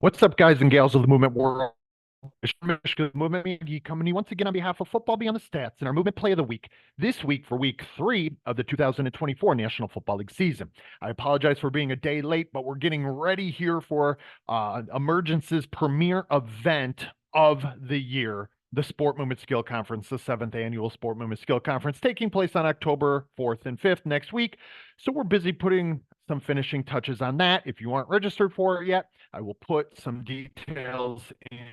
What's up, guys and gals of the movement world? It's Michigan Movement Media coming to you once again on behalf of Football Beyond the Stats and our movement play of the week. This week for week 3 of the 2024 National Football League season. I apologize for being a day late, but we're getting ready here for Emergence's premier event of the year, the Sport Movement Skill Conference, the 7th annual Sport Movement Skill Conference, taking place on October 4th and 5th next week. So we're busy putting some finishing touches on that. If you aren't registered for it yet, I will put some details in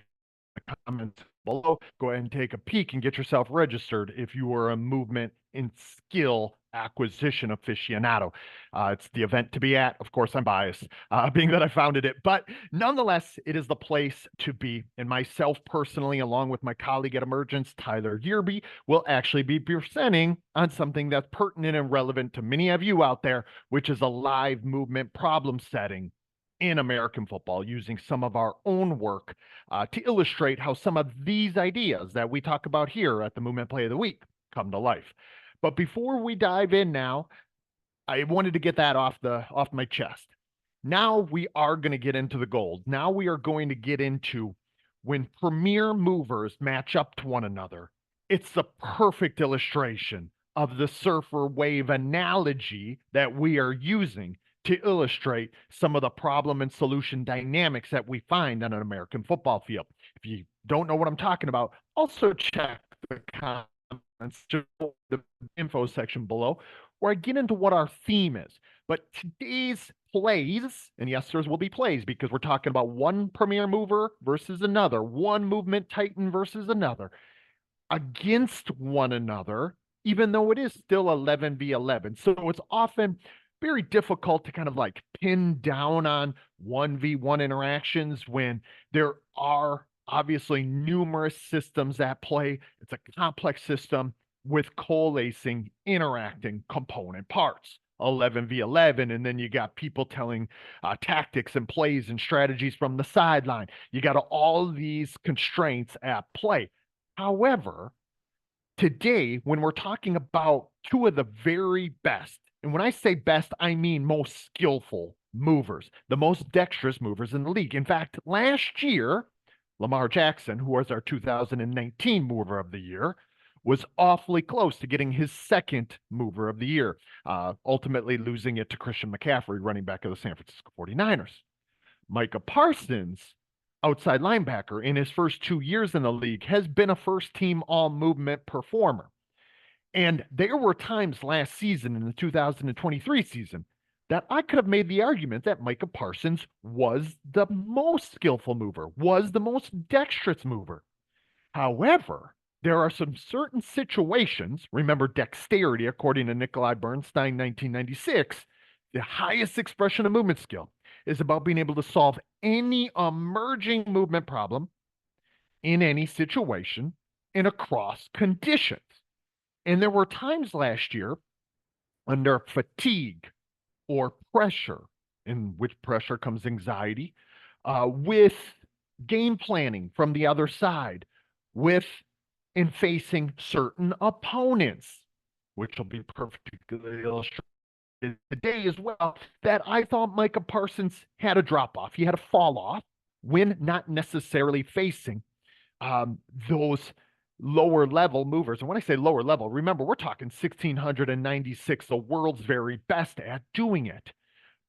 the comments below. Go ahead and take a peek and get yourself registered if you are a movement and skill acquisition aficionado. It's the event to be at. Of course, I'm biased, being that I founded it, but nonetheless, it is the place to be. And myself personally, along with my colleague at Emergence, Tyler Yearby, will actually be presenting on something that's pertinent and relevant to many of you out there, which is a live movement problem setting in American football, using some of our own work to illustrate how some of these ideas that we talk about here at the Movement Play of the Week come to life. But before we dive in now, I wanted to get that off my chest. Now we are going to get into the gold. Now we are going to get into when premier movers match up to one another. It's the perfect illustration of the surfer wave analogy that we are using to illustrate some of the problem and solution dynamics that we find on an American football field. If you don't know what I'm talking about, also check the comments, the info section below, where I get into what our theme is. But today's plays, and yes, there will be plays because we're talking about one premier mover versus another, one movement titan versus another, against one another, even though it is still 11v11. So it's often very difficult to kind of like pin down on 1v1 interactions when there are obviously numerous systems at play. It's a complex system with coalescing, interacting component parts. 11v11, and then you got people telling tactics and plays and strategies from the sideline. You got all these constraints at play. However, today, when we're talking about two of the very best, and when I say best, I mean most skillful movers, the most dexterous movers in the league. In fact, last year, Lamar Jackson, who was our 2019 mover of the year, was awfully close to getting his second mover of the year, ultimately losing it to Christian McCaffrey, running back of the San Francisco 49ers. Micah Parsons, outside linebacker, in his first 2 years in the league, has been a first team all movement performer. And there were times last season in the 2023 season that I could have made the argument that Micah Parsons was the most skillful mover, was the most dexterous mover. However, there are some certain situations, remember dexterity, according to Nikolai Bernstein, 1996, the highest expression of movement skill is about being able to solve any emerging movement problem in any situation and across conditions. And there were times last year under fatigue or pressure, in which pressure comes anxiety, with game planning from the other side, with in facing certain opponents, which will be perfectly illustrated today as well, that I thought Micah Parsons had a drop off. He had a fall off when not necessarily facing those lower level movers. And when I say lower level, remember, we're talking 1696, the world's very best at doing it.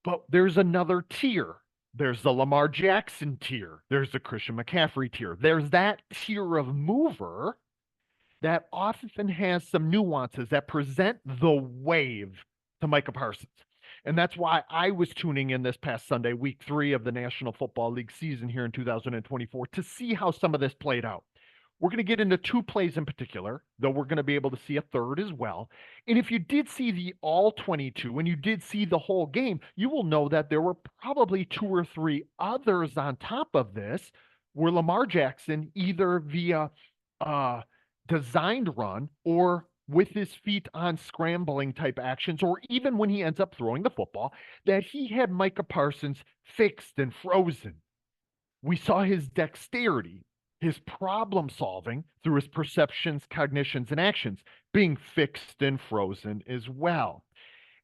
But there's another tier. There's the Lamar Jackson tier. There's the Christian McCaffrey tier. There's that tier of mover that often has some nuances that present the wave to Micah Parsons. And that's why I was tuning in this past Sunday, week 3 of the National Football League season here in 2024, to see how some of this played out. We're going to get into 2 plays in particular, though we're going to be able to see a third as well. And if you did see the all 22 and you did see the whole game, you will know that there were probably 2 or 3 others on top of this where Lamar Jackson, either via designed run or with his feet on scrambling type actions, or even when he ends up throwing the football, that he had Micah Parsons fixed and frozen. We saw his dexterity, his problem solving through his perceptions, cognitions, and actions being fixed and frozen as well.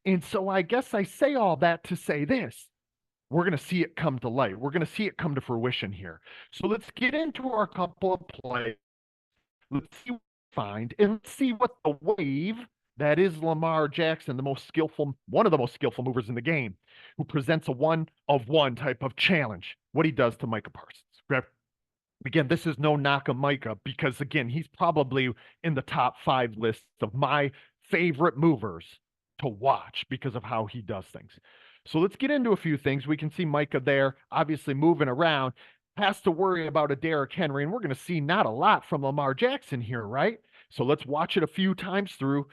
And so I guess I say all that to say this. we're going to see it come to light. We're going to see it come to fruition here. So let's get into our couple of plays. Let's see what we find, and let's see what the wave that is Lamar Jackson, one of the most skillful movers in the game, who presents a one-of-one type of challenge, what he does to Micah Parsons. Okay? Again, this is no knock on Micah because, again, he's probably in the top 5 lists of my favorite movers to watch because of how he does things. So let's get into a few things. We can see Micah there, obviously moving around, has to worry about a Derrick Henry, and we're going to see not a lot from Lamar Jackson here, right? So let's watch it a few times through.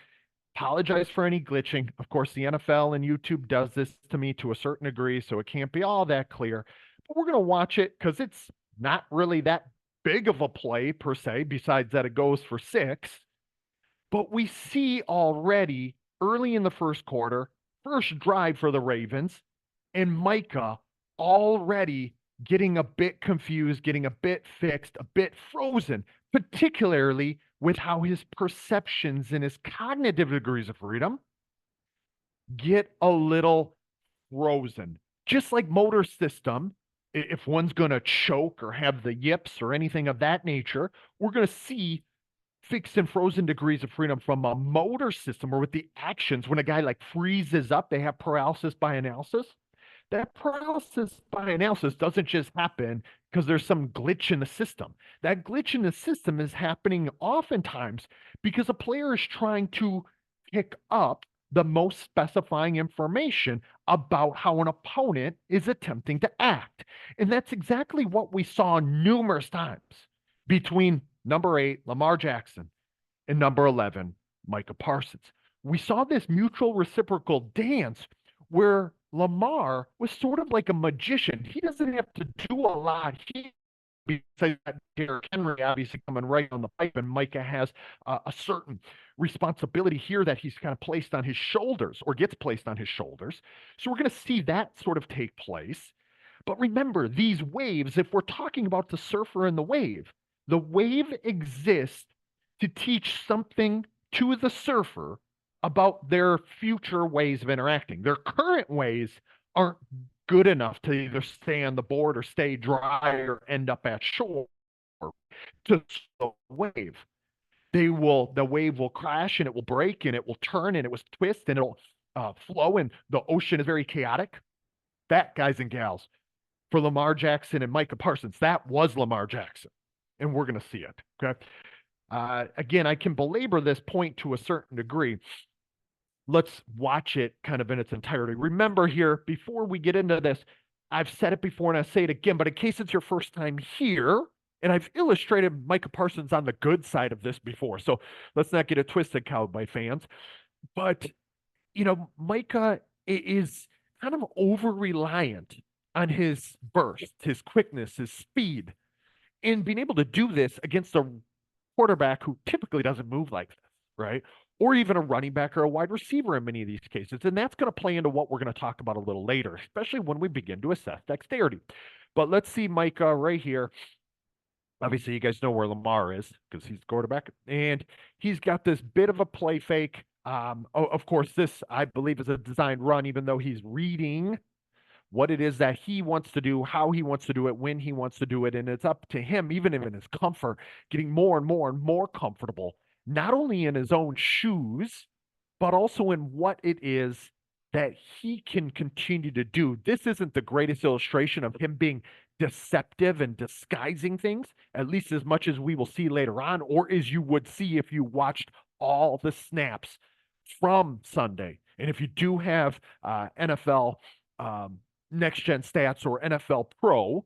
Apologize for any glitching. Of course, the NFL and YouTube does this to me to a certain degree, so it can't be all that clear. But we're going to watch it because it's not really that big of a play per se, besides that it goes for 6. But we see already early in the first quarter, first drive for the Ravens, and Micah already getting a bit confused, getting a bit fixed, a bit frozen, particularly with how his perceptions and his cognitive degrees of freedom get a little frozen. Just like motor system, if one's going to choke or have the yips or anything of that nature, we're going to see fixed and frozen degrees of freedom from a motor system or with the actions. When a guy like freezes up, they have paralysis by analysis. That paralysis by analysis doesn't just happen because there's some glitch in the system. That glitch in the system is happening oftentimes because a player is trying to pick up the most specifying information about how an opponent is attempting to act. And that's exactly what we saw numerous times between number 8, Lamar Jackson, and number 11, Micah Parsons. We saw this mutual reciprocal dance where Lamar was sort of like a magician. He doesn't have to do a lot. Besides Derrick Henry obviously coming right on the pipe, and Micah has a certain responsibility here that he's kind of placed on his shoulders or gets placed on his shoulders. So we're going to see that sort of take place. But remember, these waves, if we're talking about the surfer and the wave exists to teach something to the surfer about their future ways of interacting. Their current ways aren't good enough to either stay on the board or stay dry or end up at shore to the wave. The wave will crash and it will break and it will turn and it will twist and it'll flow, and the ocean is very chaotic. That, guys and gals, for Lamar Jackson and Micah Parsons, that was Lamar Jackson, and we're going to see it. Okay. Again, I can belabor this point to a certain degree. Let's watch it kind of in its entirety. Remember here, before we get into this, I've said it before and I say it again, but in case it's your first time here, and I've illustrated Micah Parsons on the good side of this before, so let's not get it twisted, Cowboy fans. But, Micah is kind of over-reliant on his burst, his quickness, his speed, and being able to do this against a quarterback who typically doesn't move like this, right? Or even a running back or a wide receiver in many of these cases. And that's going to play into what we're going to talk about a little later, especially when we begin to assess dexterity. But let's see Micah right here. Obviously, you guys know where Lamar is because he's the quarterback. And he's got this bit of a play fake. Of course, this, I believe, is a designed run, even though he's reading what it is that he wants to do, how he wants to do it, when he wants to do it. And it's up to him, even in his comfort, getting more and more and more comfortable, not only in his own shoes, but also in what it is that he can continue to do. This isn't the greatest illustration of him being deceptive and disguising things, at least as much as we will see later on, or as you would see if you watched all the snaps from Sunday. And if you do have NFL Next Gen Stats or NFL Pro,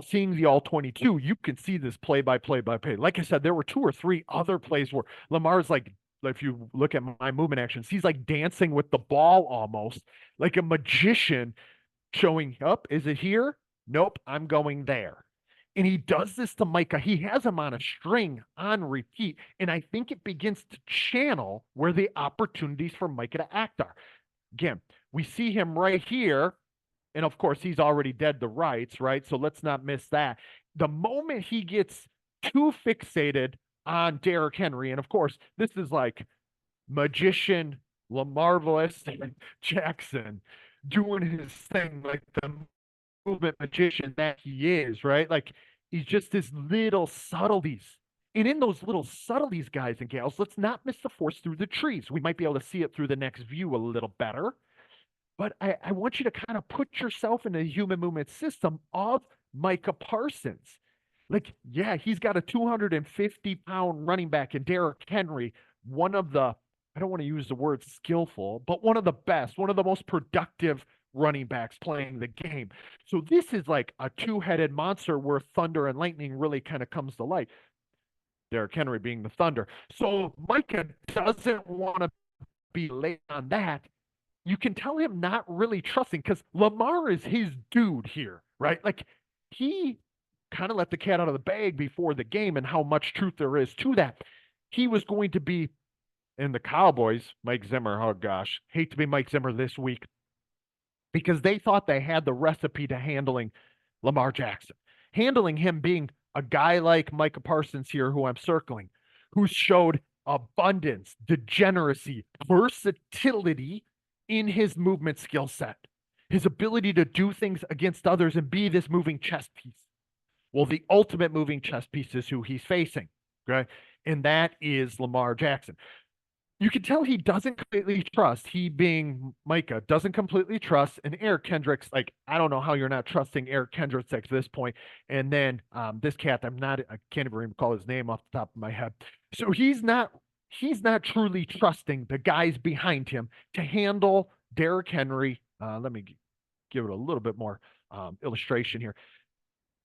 seeing the all 22, you can see this play by play by play. Like I said, there were 2 or 3 other plays where Lamar's like, if you look at my movement actions, he's like dancing with the ball almost like a magician, showing up. Is it here? Nope, I'm going there. And he does this to Micah. He has him on a string on repeat. And I think it begins to channel where the opportunities for Micah to act are. Again, we see him right here. And of course, he's already dead to rights, right? So let's not miss that. The moment he gets too fixated on Derrick Henry, and of course, this is like magician, Lamarvelous Jackson doing his thing like the movement magician that he is, right? Like he's just this little subtleties. And in those little subtleties, guys and gals, let's not miss the forest through the trees. We might be able to see it through the next view a little better. But I want you to kind of put yourself in the human movement system of Micah Parsons. Like, yeah, he's got a 250-pound running back in Derrick Henry, one of the, I don't want to use the word skillful, but one of the best, one of the most productive running backs playing the game. So this is like a two-headed monster where thunder and lightning really kind of comes to light. Derrick Henry being the thunder. So Micah doesn't want to be late on that. You can tell him not really trusting because Lamar is his dude here, right? Like he kind of let the cat out of the bag before the game and how much truth there is to that. He was going to be in the Cowboys, Mike Zimmer. Oh gosh, hate to be Mike Zimmer this week because they thought they had the recipe to handling Lamar Jackson, handling him being a guy like Micah Parsons here, who I'm circling, who showed abundance, degeneracy, versatility in his movement skill set, his ability to do things against others and be this moving chess piece. Well, the ultimate moving chess piece is who he's facing, right? And that is Lamar Jackson. You can tell he doesn't completely trust, he being Micah, doesn't completely trust. And Eric Kendricks, like, I don't know how you're not trusting Eric Kendricks at this point. And then this cat, I can't even recall his name off the top of my head. So he's not truly trusting the guys behind him to handle Derrick Henry. Let me give it a little bit more illustration here.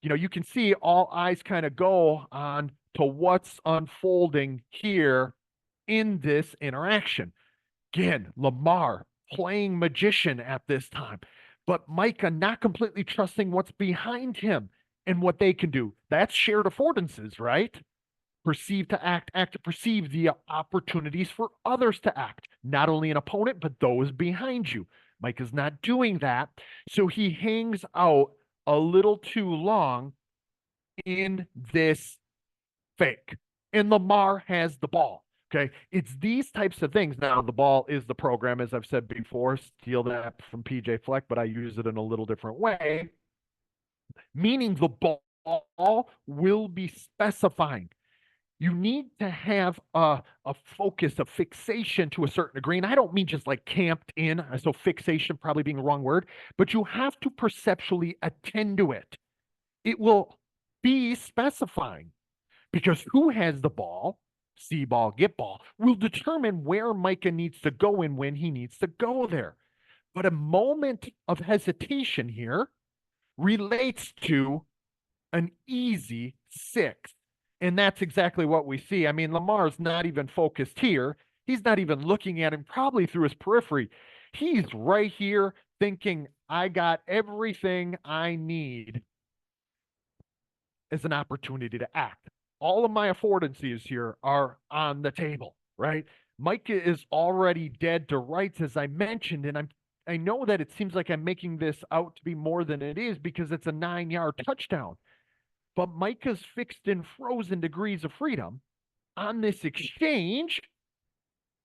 You can see all eyes kind of go on to what's unfolding here in this interaction. Again, Lamar playing magician at this time, but Micah not completely trusting what's behind him and what they can do. That's shared affordances, right? Perceive to act, act to perceive the opportunities for others to act, not only an opponent, but those behind you. Micah's not doing that. So he hangs out a little too long in this fake. And Lamar has the ball. Okay. It's these types of things. Now, the ball is the program, as I've said before. Steal that from PJ Fleck, but I use it in a little different way. Meaning the ball will be specifying. You need to have a focus, a fixation to a certain degree. And I don't mean just like camped in, so fixation probably being the wrong word, but you have to perceptually attend to it. It will be specifying. Because who has the ball, see ball, get ball, will determine where Micah needs to go and when he needs to go there. But a moment of hesitation here relates to an easy 6. And that's exactly what we see. I mean, Lamar's not even focused here. He's not even looking at him probably through his periphery. He's right here thinking, I got everything I need as an opportunity to act. All of my affordances here are on the table, right? Micah is already dead to rights, as I mentioned, and I know that it seems like I'm making this out to be more than it is because it's a 9-yard touchdown. But Micah's fixed in frozen degrees of freedom on this exchange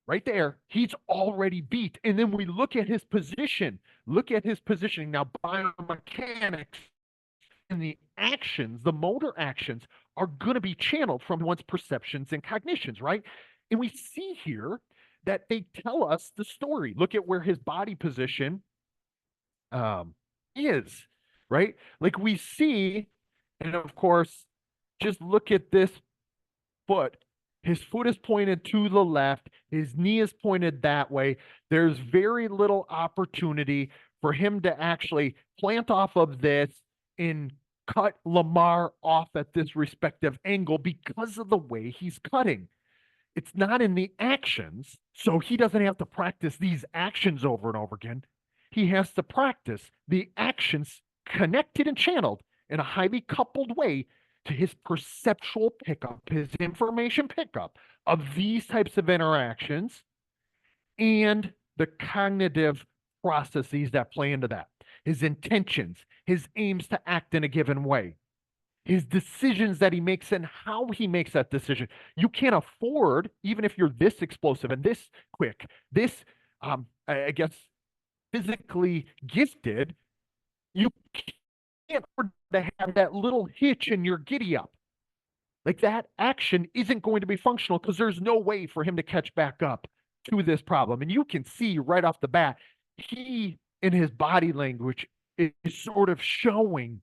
right there. He's already beat. And then we look at his position. Look at his positioning. Now, biomechanics and the actions, the motor actions, are going to be channeled from one's perceptions and cognitions, right? And we see here that they tell us the story. Look at where his body position is, right? Like we see, and of course, just look at this foot. His foot is pointed to the left. His knee is pointed that way. There's very little opportunity for him to actually plant off of this and cut Lamar off at this respective angle because of the way he's cutting. It's not in the actions, so he doesn't have to practice these actions over and over again. He has to practice the actions connected and channeled in a highly coupled way to his perceptual pickup, his information pickup of these types of interactions and the cognitive processes that play into that. His intentions, his aims to act in a given way, his decisions that he makes and how he makes that decision. You can't afford, even if you're this explosive and this quick, this, I guess, physically gifted, you can't afford to have that little hitch in your giddy up. Like that action isn't going to be functional because there's no way for him to catch back up to this problem. And you can see right off the bat, he in his body language is sort of showing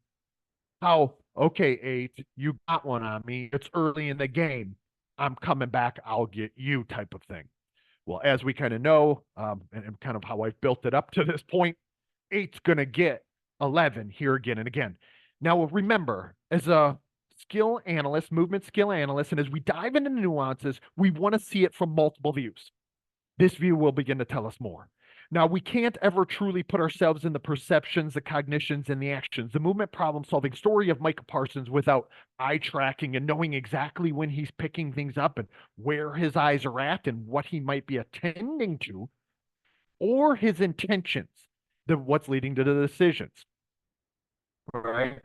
how, okay, 8, you got one on me. It's early in the game. I'm coming back. I'll get you type of thing. Well, as we kind of know, and kind of how I've built it up to this point, 8's going to get 11 here again and again. Now, remember, as a skill analyst, movement skill analyst, and as we dive into the nuances, we want to see it from multiple views. This view will begin to tell us more. Now, we can't ever truly put ourselves in the perceptions, the cognitions, and the actions, the movement problem solving story of Micah Parsons without eye tracking and knowing exactly when he's picking things up and where his eyes are at and what he might be attending to, or his intentions, what's leading to the decisions. All right.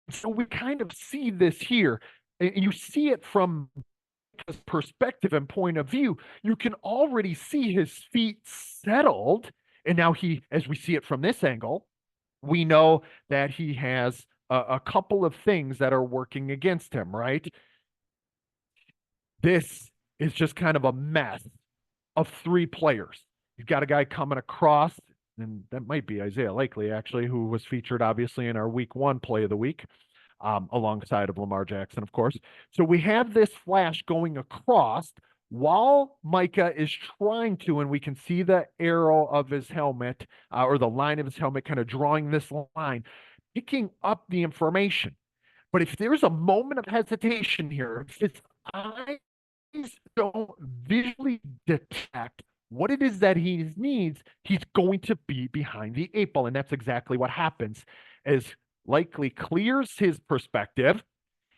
So we kind of see this here, and you see it from his perspective and point of view. You can already see his feet settled. And now as we see it from this angle, we know that he has a couple of things that are working against him, right? This is just kind of a mess of 3 players. You've got a guy coming across, and that might be Isaiah Likely, actually, who was featured obviously in our week 1 play of the week, alongside of Lamar Jackson, of course. So we have this flash going across while Micah is trying to, and we can see the arrow of his helmet, or the line of his helmet kind of drawing this line, picking up the information. But if there's a moment of hesitation here, if his eyes don't visually detect what it is that he needs, he's going to be behind the 8 ball. And that's exactly what happens as Likely clears his perspective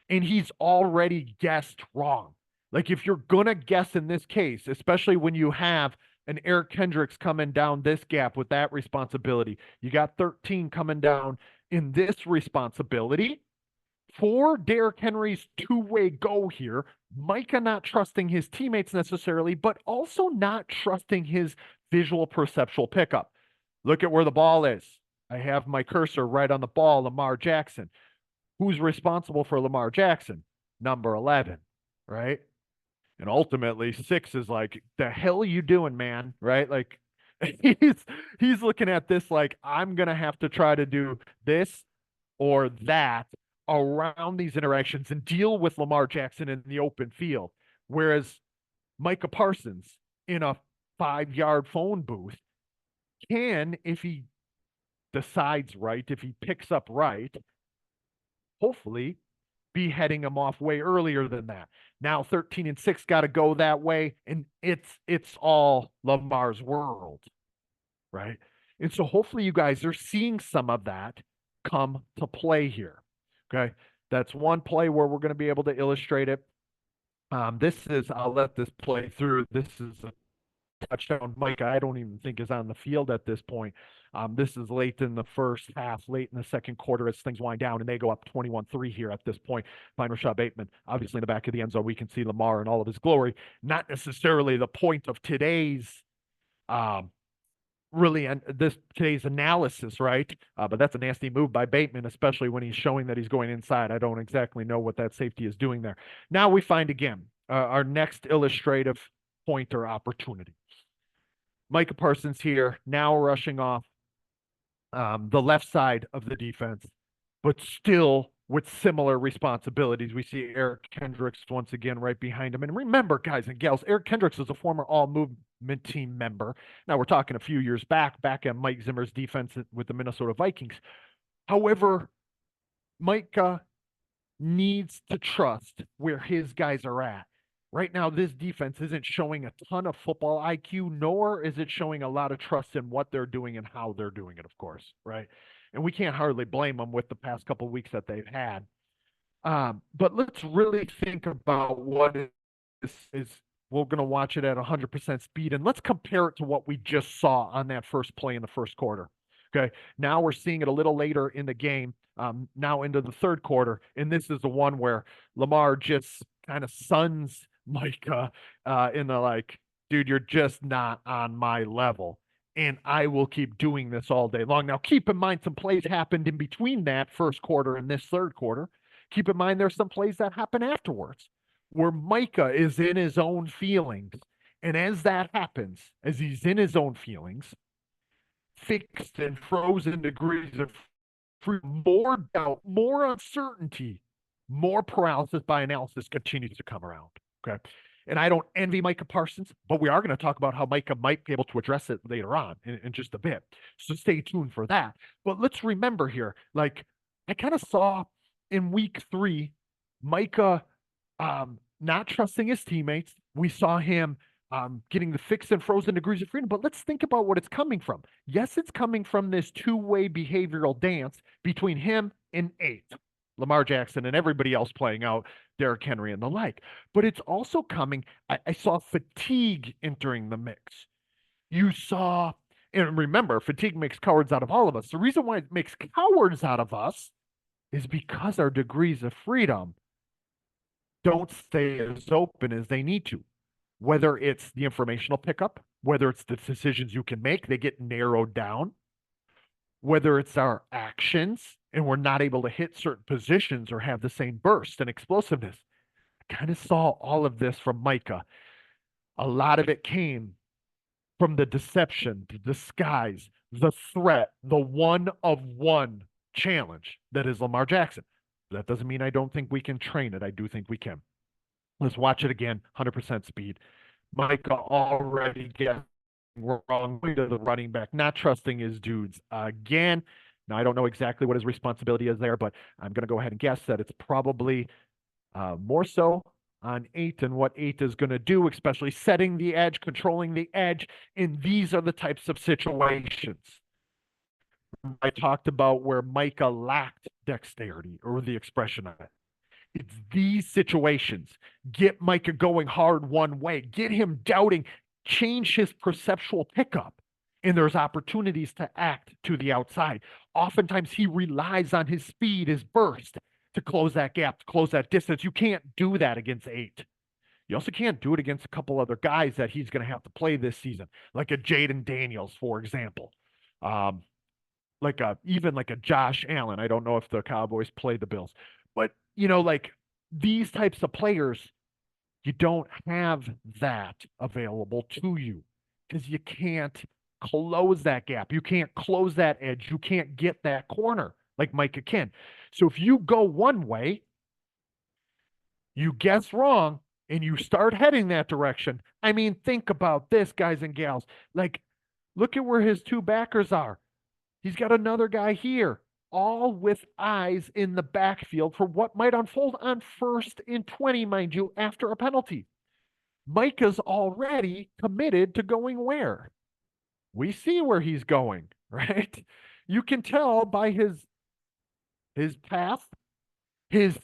and he's already guessed wrong. Like if you're going to guess in this case, especially when you have an Eric Kendricks coming down this gap with that responsibility, you got 13 coming down in this responsibility. For Derrick Henry's 2-way go here, Micah not trusting his teammates necessarily, but also not trusting his visual perceptual pickup. Look at where the ball is. I have my cursor right on the ball, Lamar Jackson. Who's responsible for Lamar Jackson? Number 11, right? And ultimately, 6 is like, the hell are you doing, man? Right? Like, he's looking at this like, I'm going to have to try to do this or that around these interactions and deal with Lamar Jackson in the open field. Whereas Micah Parsons in a 5-yard phone booth can, if he decides right, if he picks up right, hopefully be heading him off way earlier than that. Now 13 and 6 got to go that way, and it's all Lamar's world, right? And so hopefully you guys are seeing some of that come to play here. Okay, that's one play where we're going to be able to illustrate it. I'll let this play through. This is a touchdown Micah, I don't even think is on the field at this point. This is late in the first half, late in the second quarter as things wind down, and they go up 21-3 here at this point. Find Rashad Bateman, obviously in the back of the end zone, we can see Lamar in all of his glory. Not necessarily the point of today's today's analysis, right? But that's a nasty move by Bateman, especially when he's showing that he's going inside. I don't exactly know what that safety is doing there. Now we find again our next illustrative point or opportunity. Micah Parsons here, now rushing off the left side of the defense, but still with similar responsibilities. We see Eric Kendricks once again right behind him. And remember, guys and gals, Eric Kendricks is a former all-movement team member. Now we're talking a few years back at Mike Zimmer's defense with the Minnesota Vikings. However, Micah needs to trust where his guys are at. Right now, this defense isn't showing a ton of football IQ, nor is it showing a lot of trust in what they're doing and how they're doing it, of course, right? And we can't hardly blame them with the past couple of weeks that they've had. But let's really think about what is we're going to watch it at 100% speed, and let's compare it to what we just saw on that first play in the first quarter. Okay, now we're seeing it a little later in the game, now into the third quarter, and this is the one where Lamar just kind of suns Micah in the like, dude, you're just not on my level. and I will keep doing this all day long. Now, keep in mind some plays happened in between that first quarter and this third quarter. Keep in mind there's some plays that happen afterwards where Micah is in his own feelings. And as that happens, as he's in his own feelings, fixed and frozen degrees of more doubt, more uncertainty, more paralysis by analysis continues to come around. Okay. And I don't envy Micah Parsons, but we are going to talk about how Micah might be able to address it later on in just a bit. So stay tuned for that. But let's remember here, like I kind of saw in week 3, Micah not trusting his teammates. We saw him getting the fixed and frozen degrees of freedom. But let's think about what it's coming from. Yes, it's coming from this two-way behavioral dance between him and 8, Lamar Jackson, and everybody else playing out, Derrick Henry and the like. But it's also coming, I saw fatigue entering the mix. You saw, and remember, fatigue makes cowards out of all of us. The reason why it makes cowards out of us is because our degrees of freedom don't stay as open as they need to. Whether it's the informational pickup, whether it's the decisions you can make, they get narrowed down. Whether it's our actions and we're not able to hit certain positions or have the same burst and explosiveness. I kind of saw all of this from Micah. A lot of it came from the deception, the disguise, the threat, the one-of-one challenge that is Lamar Jackson. That doesn't mean I don't think we can train it. I do think we can. Let's watch it again, 100% speed. Micah already guessing wrong to the running back, not trusting his dudes again. Now, I don't know exactly what his responsibility is there, but I'm going to go ahead and guess that it's probably more so on 8 and what 8 is going to do, especially setting the edge, controlling the edge. And these are the types of situations I talked about where Micah lacked dexterity, or the expression of it. It's these situations. Get Micah going hard one way, get him doubting, change his perceptual pickup. And there's opportunities to act to the outside. Oftentimes he relies on his speed, his burst to close that gap, to close that distance. You can't do that against 8. You also can't do it against a couple other guys that he's going to have to play this season, like a Jaden Daniels, for example. Even like a Josh Allen. I don't know if the Cowboys play the Bills, but like these types of players, you don't have that available to you because you can't close that gap. You can't close that edge. You can't get that corner like Micah can. So if you go one way, you guess wrong, and you start heading that direction. I mean, think about this, guys and gals. Like, look at where his 2 backers are. He's got another guy here, all with eyes in the backfield for what might unfold on 1st and 20, mind you, after a penalty. Micah's already committed to going where? We see where he's going, right? You can tell by his path, his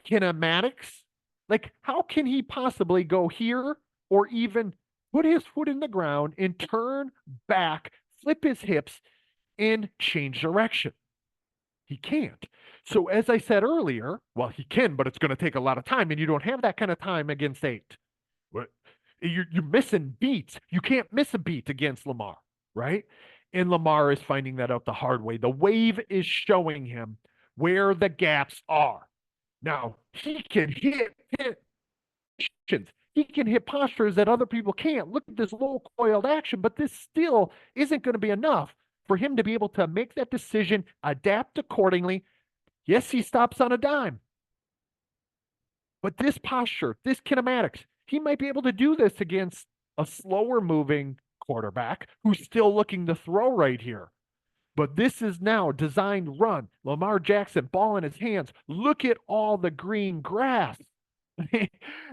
kinematics. Like, how can he possibly go here or even put his foot in the ground and turn back, flip his hips, and change direction? He can't. So as I said earlier, well, he can, but it's going to take a lot of time, and you don't have that kind of time against 8. You're missing beats. You can't miss a beat against Lamar, right? And Lamar is finding that out the hard way. The wave is showing him where the gaps are. Now, he can hit positions. He can hit postures that other people can't. Look at this low coiled action, but this still isn't going to be enough for him to be able to make that decision, adapt accordingly. Yes, he stops on a dime. But this posture, this kinematics, he might be able to do this against a slower moving quarterback who's still looking to throw right here. But this is now designed run. Lamar Jackson, ball in his hands. Look at all the green grass.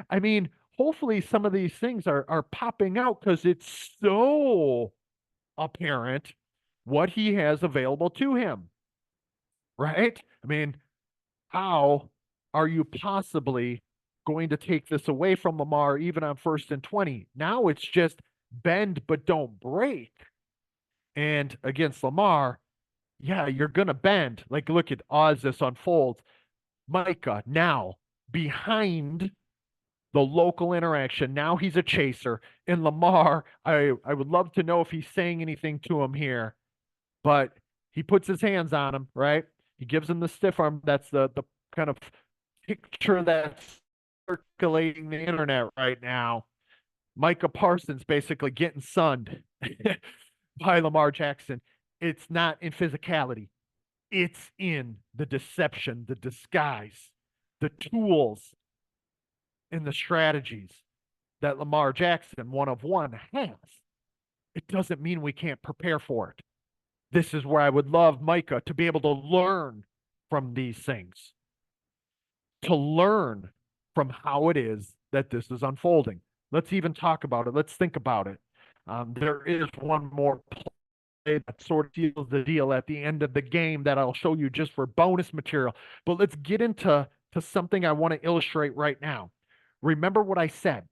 I mean, hopefully some of these things are popping out because it's so apparent what he has available to him, right? I mean, how are you possibly going to take this away from Lamar even on 1st and 20? Now it's just bend but don't break. And against Lamar, yeah, you're going to bend. Like, look at as this unfolds. Micah now behind the local interaction. Now he's a chaser. And Lamar, I would love to know if he's saying anything to him here, but he puts his hands on him, right? He gives him the stiff arm. That's the kind of picture that's circulating the internet right now. Micah Parsons basically getting sunned by Lamar Jackson. It's not in physicality. It's in the deception, the disguise, the tools, and the strategies that Lamar Jackson, one of one, has. It doesn't mean we can't prepare for it. This is where I would love Micah to be able to learn from these things, to learn from how it is that this is unfolding. Let's even talk about it. Let's think about it. There is one more play that sort of seals the deal at the end of the game that I'll show you just for bonus material. But let's get into something I want to illustrate right now. Remember what I said,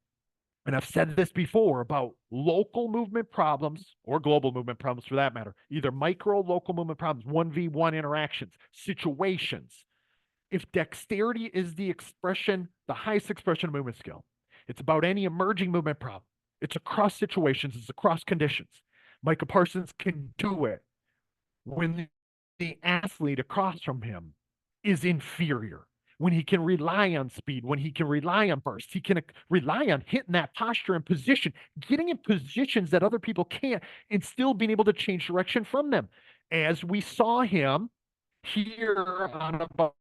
and I've said this before about local movement problems or global movement problems for that matter, either micro local movement problems, 1v1 interactions, situations. If dexterity is the expression, the highest expression of movement skill, it's about any emerging movement problem. It's across situations, it's across conditions. Micah Parsons can do it when the athlete across from him is inferior, when he can rely on speed, when he can rely on burst, he can rely on hitting that posture and position, getting in positions that other people can't, and still being able to change direction from them. As we saw him here on about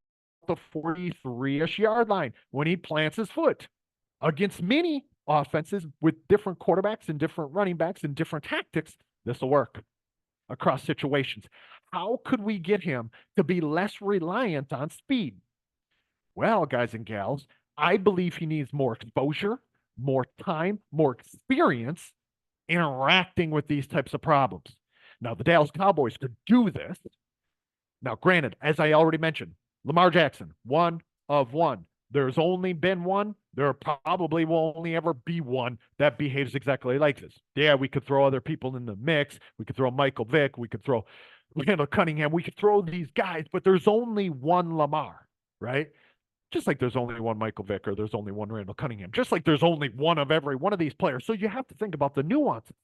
the 43-ish yard line when he plants his foot against many offenses with different quarterbacks and different running backs and different tactics. This will work across situations. How could we get him to be less reliant on speed? Well, guys and gals, I believe he needs more exposure, more time, more experience interacting with these types of problems. Now, the Dallas Cowboys could do this. Now, granted, as I already mentioned, Lamar Jackson, one of one. There's only been one. There probably will only ever be one that behaves exactly like this. Yeah, we could throw other people in the mix. We could throw Michael Vick. We could throw Randall Cunningham. We could throw these guys, but there's only one Lamar, right? Just like there's only one Michael Vick or there's only one Randall Cunningham. Just like there's only one of every one of these players. So you have to think about the nuances.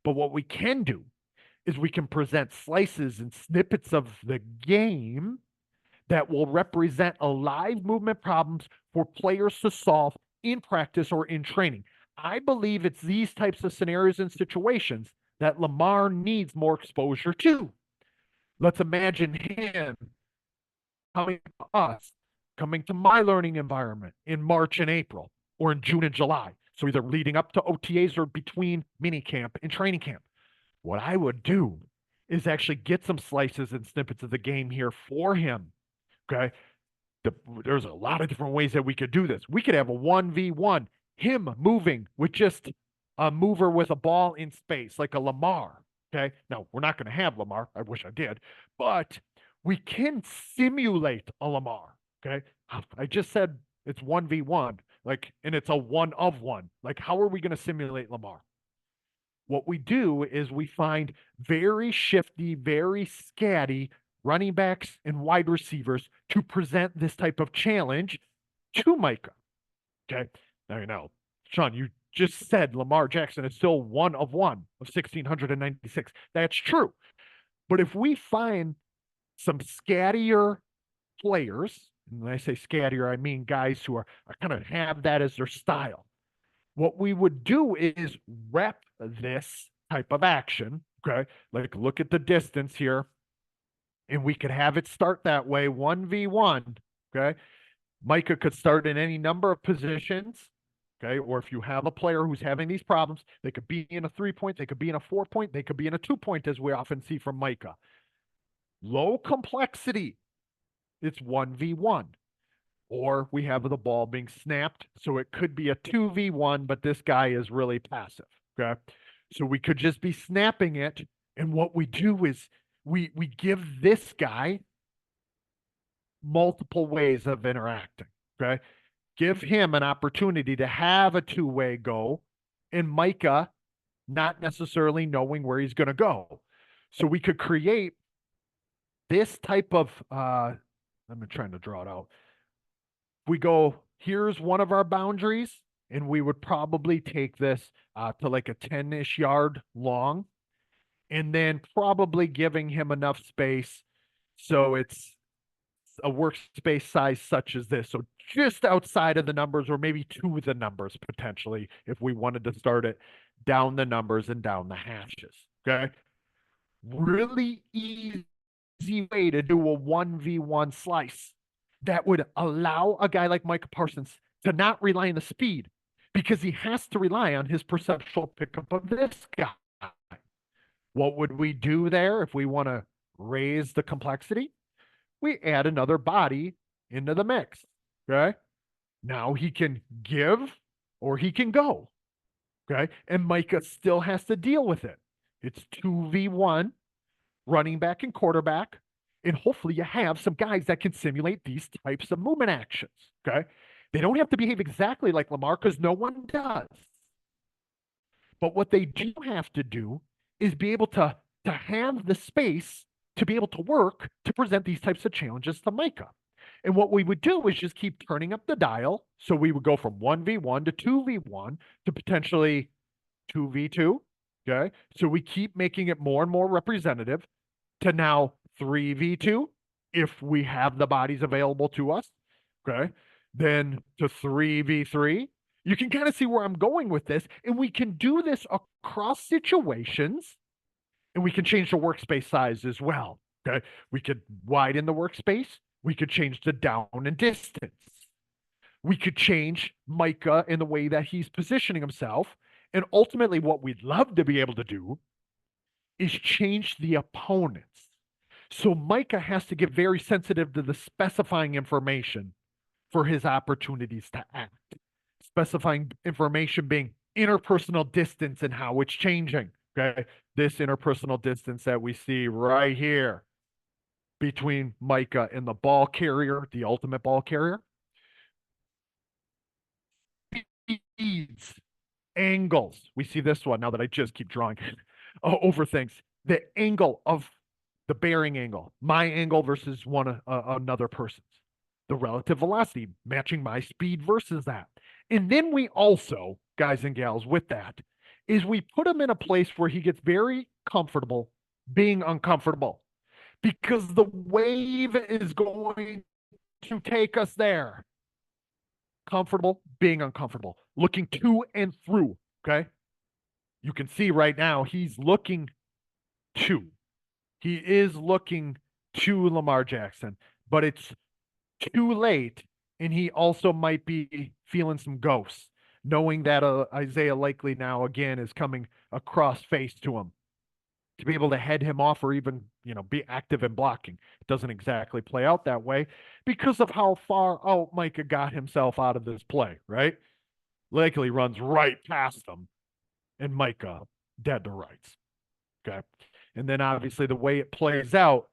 But what we can do is we can present slices and snippets of the game that will represent alive movement problems for players to solve in practice or in training. I believe it's these types of scenarios and situations that Lamar needs more exposure to. Let's imagine him coming to us, coming to my learning environment in March and April, or in June and July. So either leading up to OTAs or between mini camp and training camp. What I would do is actually get some slices and snippets of the game here for him. Okay. There's a lot of different ways that we could do this. We could have a 1v1, him moving with just a mover with a ball in space, like a Lamar. Okay. Now, we're not going to have Lamar. I wish I did, but we can simulate a Lamar. Okay. I just said it's 1v1, like, and it's a one of one. Like, how are we going to simulate Lamar? What we do is we find very shifty, very scatty running backs and wide receivers to present this type of challenge to Micah. Okay. Now, you know, Sean, you just said Lamar Jackson is still one of 1,696. That's true. But if we find some scattier players, and when I say scattier, I mean guys who are kind of have that as their style. What we would do is rep this type of action. Okay. Like look at the distance here. And we could have it start that way, 1v1. Okay. Micah could start in any number of positions. Okay. Or if you have a player who's having these problems, they could be in a 3-point, they could be in a 4-point, they could be in a 2-point, as we often see from Micah. Low complexity, it's 1v1. Or we have the ball being snapped. So it could be a 2v1, but this guy is really passive. Okay. So we could just be snapping it. And what we do is we give this guy multiple ways of interacting. Okay. Give him an opportunity to have a two-way go, and Micah not necessarily knowing where he's going to go. So we could create this type of I'm trying to draw it out. We go, here's one of our boundaries. and we would probably take this to like a 10-ish yard long, and then probably giving him enough space so it's a workspace size such as this. So just outside of the numbers, or maybe to the numbers potentially, if we wanted to start it down the numbers and down the hashes. Okay. Really easy way to do a 1v1 slice that would allow a guy like Micah Parsons to not rely on the speed, because he has to rely on his perceptual pickup of this guy. What would we do there if we want to raise the complexity? We add another body into the mix. Okay. Now he can give or he can go. Okay. And Micah still has to deal with it. It's 2v1, running back and quarterback. And hopefully you have some guys that can simulate these types of movement actions. Okay. They don't have to behave exactly like Lamar, because no one does. But what they do have to do is be able to have the space to be able to work to present these types of challenges to Micah. And what we would do is just keep turning up the dial. So we would go from 1v1 to 2v1 to potentially 2v2. Okay. So we keep making it more and more representative to now 3v2 if we have the bodies available to us. Okay. Then to 3v3. You can kind of see where I'm going with this. And we can do this across situations, and we can change the workspace size as well. Okay. We could widen the workspace. We could change the down and distance. We could change Micah in the way that he's positioning himself. And ultimately, what we'd love to be able to do is change the opponents. So Micah has to get very sensitive to the specifying information for his opportunities to act. Specifying information being interpersonal distance and how it's changing. Okay. This interpersonal distance that we see right here between Micah and the ball carrier, the ultimate ball carrier. Speeds, angles. We see this one now that I just keep drawing over things. The angle of the bearing angle, my angle versus another person's. The relative velocity, matching my speed versus that. And then we also, guys and gals, with that, is we put him in a place where he gets very comfortable being uncomfortable, because the wave is going to take us there. Comfortable being uncomfortable, looking to and through. Okay. You can see right now he's looking to. He is looking to Lamar Jackson, but it's too late. And he also might be feeling some ghosts, knowing that Isaiah Likely now again is coming across face to him to be able to head him off, or even, be active in blocking. It doesn't exactly play out that way because of how far out Micah got himself out of this play, right? Likely runs right past him, and Micah dead to rights. Okay. And then obviously the way it plays out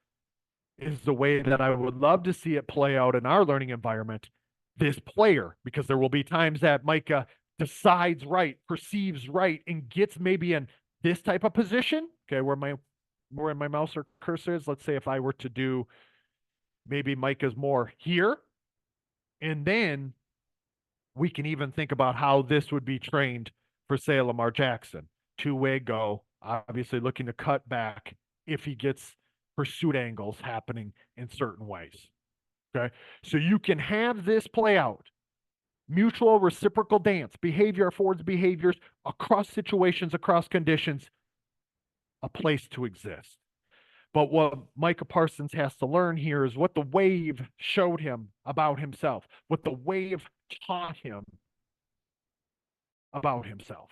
is the way that I would love to see it play out in our learning environment. This player, because there will be times that Micah decides right, perceives right, and gets maybe in this type of position. Okay, where my mouse or cursor is. Let's say if I were to do maybe Micah's more here, and then we can even think about how this would be trained for, say, Lamar Jackson. Two-way go, obviously looking to cut back if he gets pursuit angles happening in certain ways. Okay. So you can have this play out. Mutual reciprocal dance, behavior affords behaviors across situations, across conditions, a place to exist. But what Micah Parsons has to learn here is what the wave showed him about himself, what the wave taught him about himself.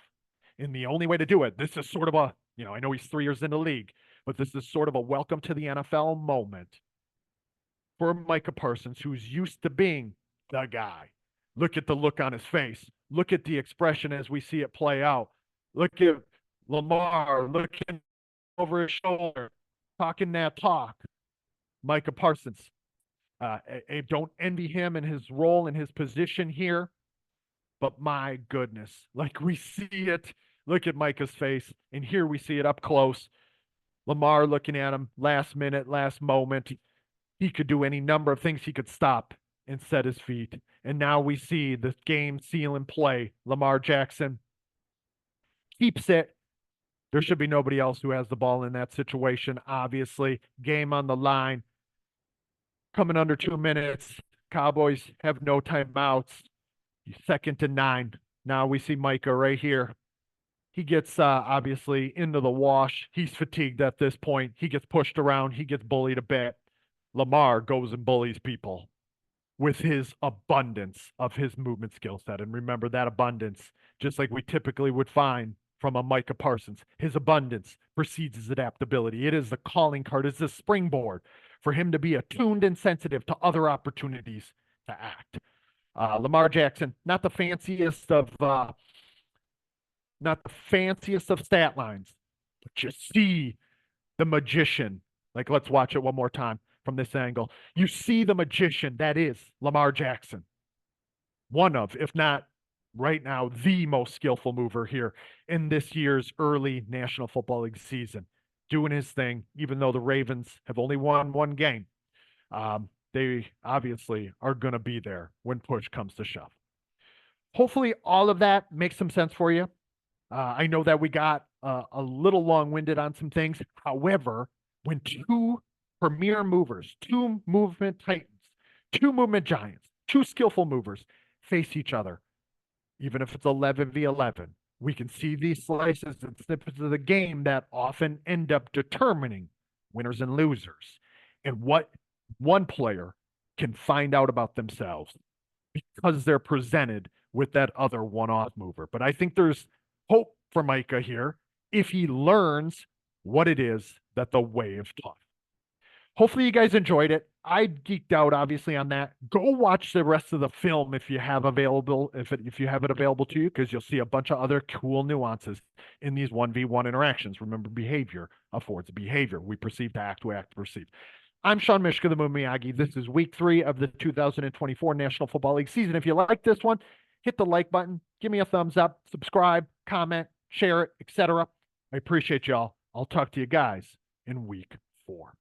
And the only way to do it, this is sort of a, I know he's 3 years in the league, but this is sort of a welcome to the NFL moment for Micah Parsons, who's used to being the guy. Look at the look on his face. Look at the expression as we see it play out. Look at Lamar looking over his shoulder, talking that talk. Micah Parsons. I don't envy him and his role and his position here, but my goodness, like we see it. Look at Micah's face, and here we see it up close. Lamar looking at him, last minute, last moment. He could do any number of things. He could stop and set his feet. And now we see the game sealing play. Lamar Jackson keeps it. There should be nobody else who has the ball in that situation. Obviously, game on the line. Coming under 2 minutes. Cowboys have no timeouts. 2nd and 9. Now we see Micah right here. He gets obviously into the wash. He's fatigued at this point. He gets pushed around. He gets bullied a bit. Lamar goes and bullies people with his abundance of his movement skill set. And remember that abundance, just like we typically would find from a Micah Parsons, his abundance precedes his adaptability. It is the calling card, it's the springboard for him to be attuned and sensitive to other opportunities to act. Lamar Jackson, not the fanciest of stat lines, but you see the magician. Like, let's watch it one more time from this angle. You see the magician that is Lamar Jackson. One of, if not right now, the most skillful mover here in this year's early National Football League season. Doing his thing, even though the Ravens have only won one game. They obviously are going to be there when push comes to shove. Hopefully all of that makes some sense for you. I know that we got a little long-winded on some things. However, when two premier movers, two movement titans, two movement giants, two skillful movers face each other, even if it's 11v11, we can see these slices and snippets of the game that often end up determining winners and losers and what one player can find out about themselves because they're presented with that other one-off mover. But I think there's hope for Micah here if he learns what it is that the wave taught. Hopefully you guys enjoyed it. I geeked out obviously on that. Go watch the rest of the film if you have available, if you have it available to you, because you'll see a bunch of other cool nuances in these 1v1 interactions. Remember, behavior affords behavior. We perceive to act, we act to perceive. I'm Sean Mishka, the Moon Miyagi. This is week 3 of the 2024 National Football League season. If you like this one, hit the like button, give me a thumbs up, subscribe, comment, share it, etc. I appreciate y'all. I'll talk to you guys in week 4.